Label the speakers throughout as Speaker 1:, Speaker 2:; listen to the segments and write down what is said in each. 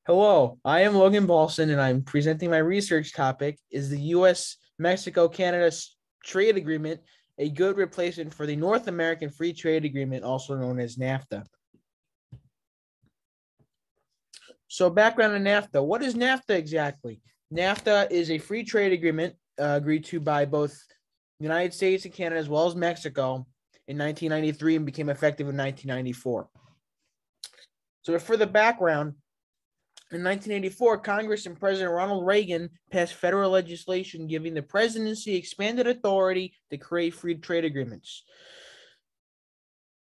Speaker 1: Hello, I am Logan Balson, and I'm presenting my research topic. Is the U.S. Mexico-Canada trade agreement a good replacement for the North American Free Trade Agreement, also known as NAFTA? So background on NAFTA. What is NAFTA exactly? NAFTA is a free trade agreement agreed to by both the United States and Canada, as well as Mexico, in 1993 and became effective in 1994. So for the background, in 1984, Congress and President Ronald Reagan passed federal legislation giving the presidency expanded authority to create free trade agreements.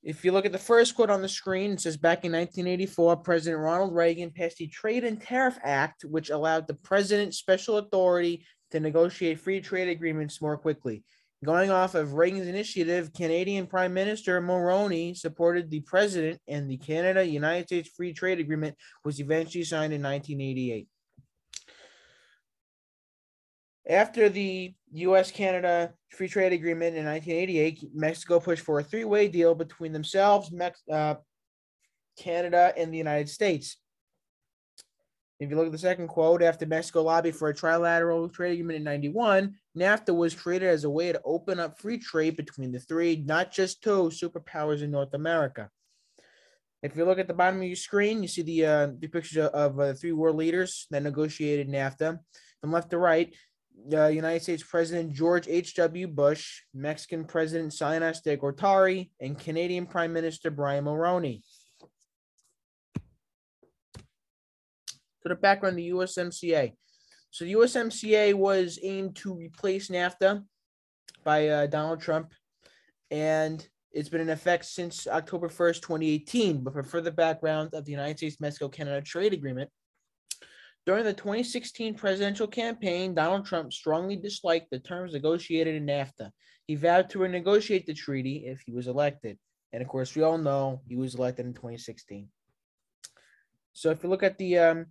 Speaker 1: If you look at the first quote on the screen, it says back in 1984, President Ronald Reagan passed the Trade and Tariff Act, which allowed the president special authority to negotiate free trade agreements more quickly. Going off of Reagan's initiative, Canadian Prime Minister Mulroney supported the president, and the Canada-United States Free Trade Agreement was eventually signed in 1988. After the U.S.-Canada Free Trade Agreement in 1988, Mexico pushed for a three-way deal between themselves, Canada, and the United States. If you look at the second quote, after Mexico lobbied for a trilateral trade agreement in 91, NAFTA was created as a way to open up free trade between the three, not just two superpowers in North America. If you look at the bottom of your screen, you see the pictures of three world leaders that negotiated NAFTA. From left to right, United States President George H.W. Bush, Mexican President Salinas de Gortari, and Canadian Prime Minister Brian Mulroney. So the background of the USMCA. So the USMCA was aimed to replace NAFTA by Donald Trump, and it's been in effect since October 1st, 2018. But for further background of the United States-Mexico-Canada trade agreement, during the 2016 presidential campaign, Donald Trump strongly disliked the terms negotiated in NAFTA. He vowed to renegotiate the treaty if he was elected. And of course, we all know he was elected in 2016. So if you look at the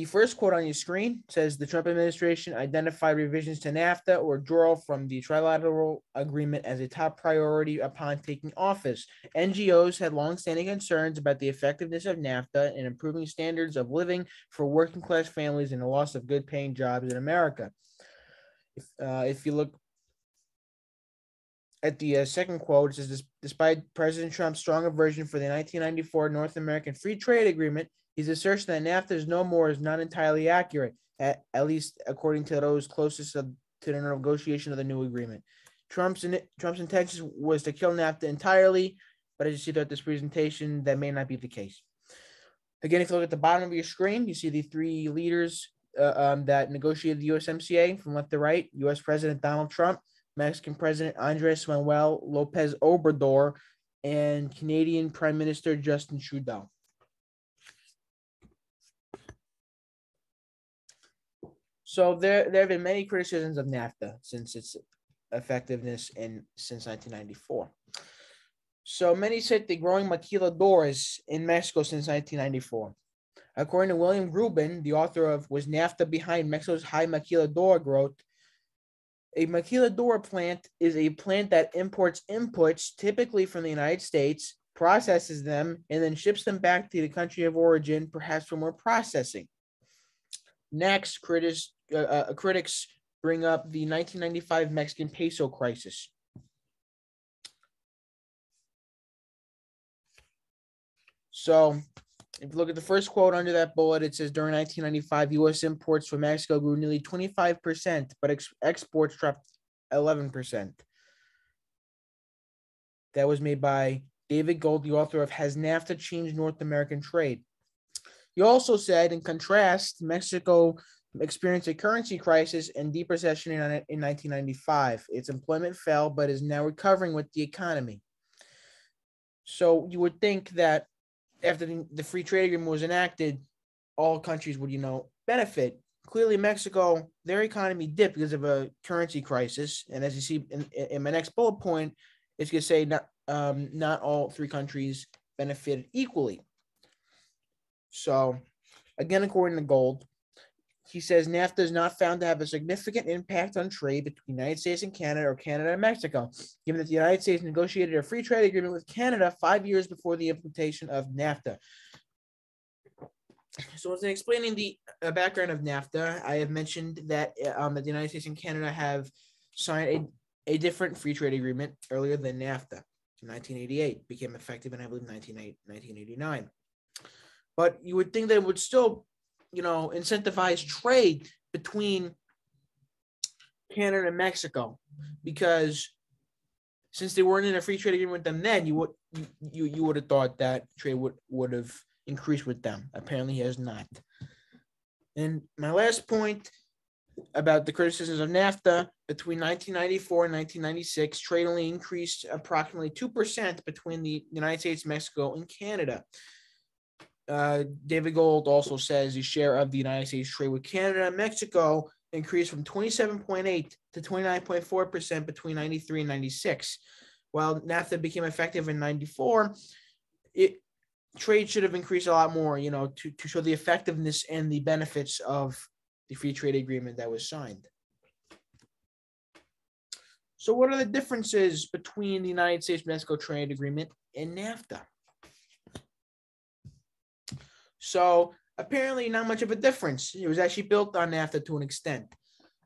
Speaker 1: first quote on your screen, says the Trump administration identified revisions to NAFTA or withdrawal from the trilateral agreement as a top priority upon taking office. NGOs had longstanding concerns about the effectiveness of NAFTA in improving standards of living for working class families and the loss of good paying jobs in America. If you look at the second quote, it says, despite President Trump's strong aversion for the 1994 North American Free Trade Agreement, his assertion that NAFTA is no more is not entirely accurate, at least according to those closest to the negotiation of the new agreement. Trump's intention was to kill NAFTA entirely, but as you see throughout this presentation, that may not be the case. Again, if you look at the bottom of your screen, you see the three leaders that negotiated the USMCA from left to right: U.S. President Donald Trump, Mexican President Andres Manuel Lopez Obrador, and Canadian Prime Minister Justin Trudeau. So there have been many criticisms of NAFTA since its effectiveness since 1994. So many cite the growing maquiladores in Mexico since 1994. According to William Rubin, the author of Was NAFTA Behind Mexico's High Maquiladora Growth? A maquiladora plant is a plant that imports inputs typically from the United States, processes them, and then ships them back to the country of origin, perhaps for more processing. Next, critics bring up the 1995 Mexican peso crisis. So, if you look at the first quote under that bullet, it says during 1995, U.S. imports from Mexico grew nearly 25%, but exports dropped 11%. That was made by David Gold, the author of Has NAFTA Changed North American Trade? He also said, in contrast, Mexico experienced a currency crisis and deep recession in 1995. Its employment fell, but is now recovering with the economy. So you would think that after the free trade agreement was enacted, all countries would, benefit. Clearly, Mexico, their economy dipped because of a currency crisis. And as you see in my next bullet point, it's going to say not all three countries benefited equally. So, again, according to Gold, he says NAFTA is not found to have a significant impact on trade between the United States and Canada or Canada and Mexico, given that the United States negotiated a free trade agreement with Canada 5 years before the implementation of NAFTA. So, as in explaining the background of NAFTA, I have mentioned that the United States and Canada have signed a different free trade agreement earlier than NAFTA in 1988, became effective in, I believe, 1989. But you would think that it would still, incentivize trade between Canada and Mexico, because since they weren't in a free trade agreement with them then, you would have thought that trade would have increased with them. Apparently, he has not. And my last point about the criticisms of NAFTA: between 1994 and 1996, trade only increased approximately 2% between the United States, Mexico, and Canada. David Gold also says the share of the United States trade with Canada and Mexico increased from 27.8 to 29.4% between 93 and 96. While NAFTA became effective in 94, trade should have increased a lot more, to show the effectiveness and the benefits of the free trade agreement that was signed. So what are the differences between the United States-Mexico trade agreement and NAFTA? So apparently not much of a difference. It was actually built on NAFTA to an extent.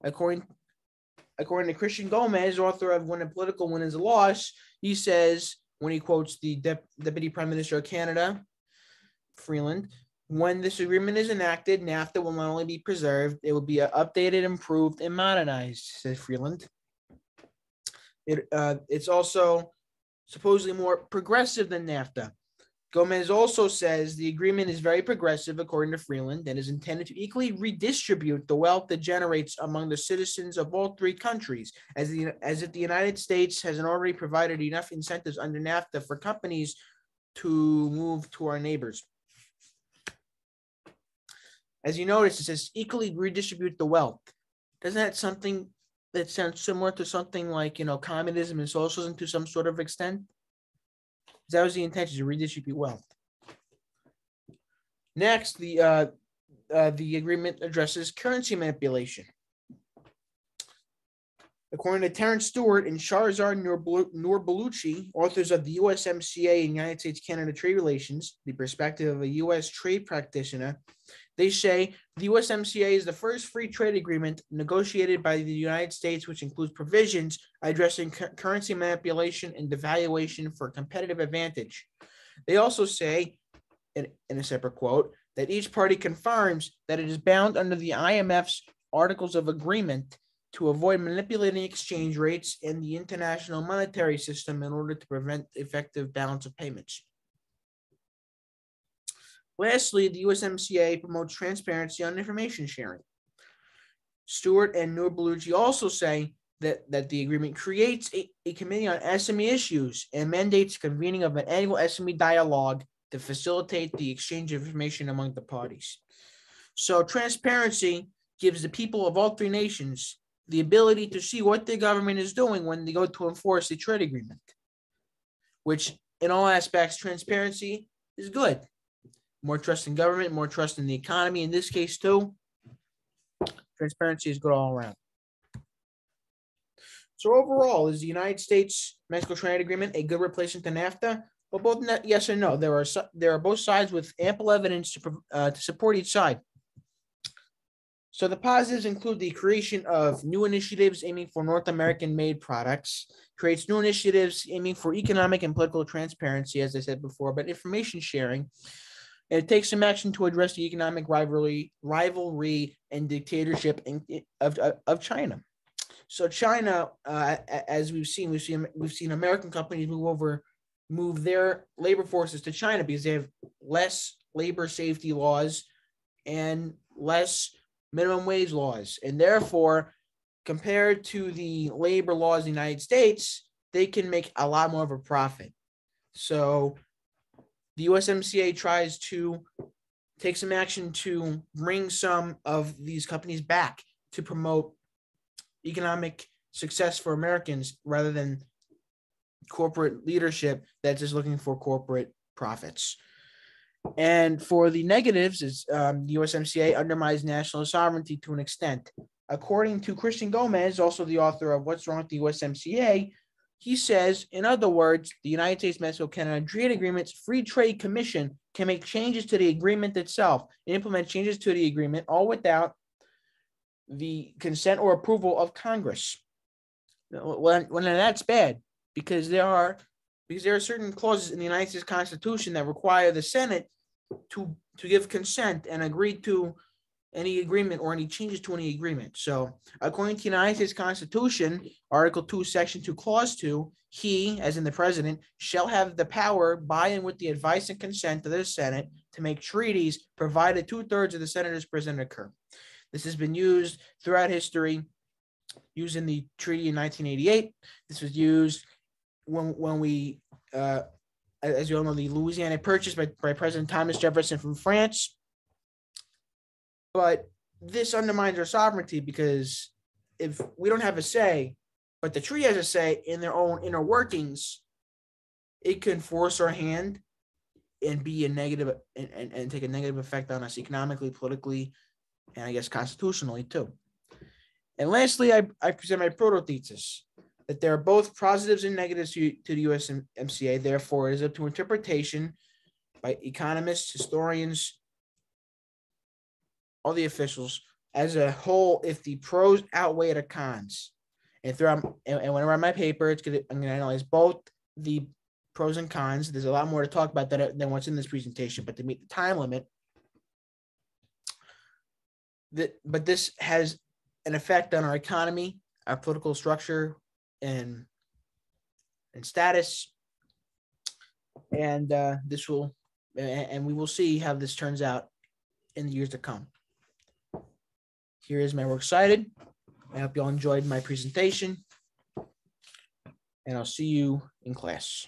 Speaker 1: According to Christian Gomez, author of When a Political Win is a Loss, he says, when he quotes the Deputy Prime Minister of Canada, Freeland, when this agreement is enacted, NAFTA will not only be preserved, it will be updated, improved, and modernized, says Freeland. It's also supposedly more progressive than NAFTA. Gomez also says the agreement is very progressive, according to Freeland, and is intended to equally redistribute the wealth it generates among the citizens of all three countries, as if the United States hasn't already provided enough incentives under NAFTA for companies to move to our neighbors. As you notice, it says equally redistribute the wealth. Doesn't that something that sounds similar to something like, communism and socialism to some sort of extent? That was the intention, to redistribute wealth. Next, the agreement addresses currency manipulation. According to Terrence Stewart and Shahrzad Noorbaluchi, authors of the USMCA and United States-Canada Trade Relations, the perspective of a U.S. trade practitioner, they say the USMCA is the first free trade agreement negotiated by the United States, which includes provisions addressing currency manipulation and devaluation for competitive advantage. They also say, in a separate quote, that each party confirms that it is bound under the IMF's Articles of Agreement to avoid manipulating exchange rates in the international monetary system in order to prevent effective balance of payments. Lastly, the USMCA promotes transparency on information sharing. Stewart and Noorbaluchi also say that the agreement creates a committee on SME issues and mandates convening of an annual SME dialogue to facilitate the exchange of information among the parties. So transparency gives the people of all three nations the ability to see what the government is doing when they go to enforce the trade agreement, which in all aspects, transparency is good. More trust in government, more trust in the economy. In this case, too, transparency is good all around. So overall, is the United States-Mexico trade agreement a good replacement to NAFTA? Well, both yes and no. There are both sides with ample evidence to support each side. So the positives include the creation of new initiatives aiming for North American-made products, creates new initiatives aiming for economic and political transparency, as I said before, but information sharing. And it takes some action to address the economic rivalry and dictatorship of China. So China, as we've seen American companies move their labor forces to China because they have less labor safety laws and less minimum wage laws, and therefore, compared to the labor laws in the United States, they can make a lot more of a profit. So the USMCA tries to take some action to bring some of these companies back to promote economic success for Americans rather than corporate leadership that's just looking for corporate profits. And for the negatives, is the USMCA undermines national sovereignty to an extent. According to Christian Gomez, also the author of What's Wrong with the USMCA, he says, in other words, the United States-Mexico-Canada Trade Agreement's Free Trade Commission can make changes to the agreement itself and implement changes to the agreement, all without the consent or approval of Congress. Well, that's bad, because there are certain clauses in the United States Constitution that require the Senate to give consent and agree to any agreement or any changes to any agreement. So according to the United States Constitution, Article 2, Section 2, Clause 2, he, as in the president, shall have the power, by and with the advice and consent of the Senate, to make treaties, provided 2/3 of the senators present occur. This has been used throughout history, used in the treaty in 1988. This was used when we, as you all know, the Louisiana Purchase by President Thomas Jefferson from France. But this undermines our sovereignty, because if we don't have a say, but the treaty has a say in their own inner workings, it can force our hand and be a negative and take a negative effect on us economically, politically, and I guess constitutionally too. And lastly, I present my proto-thesis that there are both positives and negatives to the USMCA. Therefore, it is up to interpretation by economists, historians, all the officials as a whole, if the pros outweigh the cons. And whenever I write my paper, I'm gonna analyze both the pros and cons. There's a lot more to talk about than what's in this presentation, but to meet the time limit, but this has an effect on our economy, our political structure, and status, and we will see how this turns out in the years to come. Here is my works cited. I hope you all enjoyed my presentation, and I'll see you in class.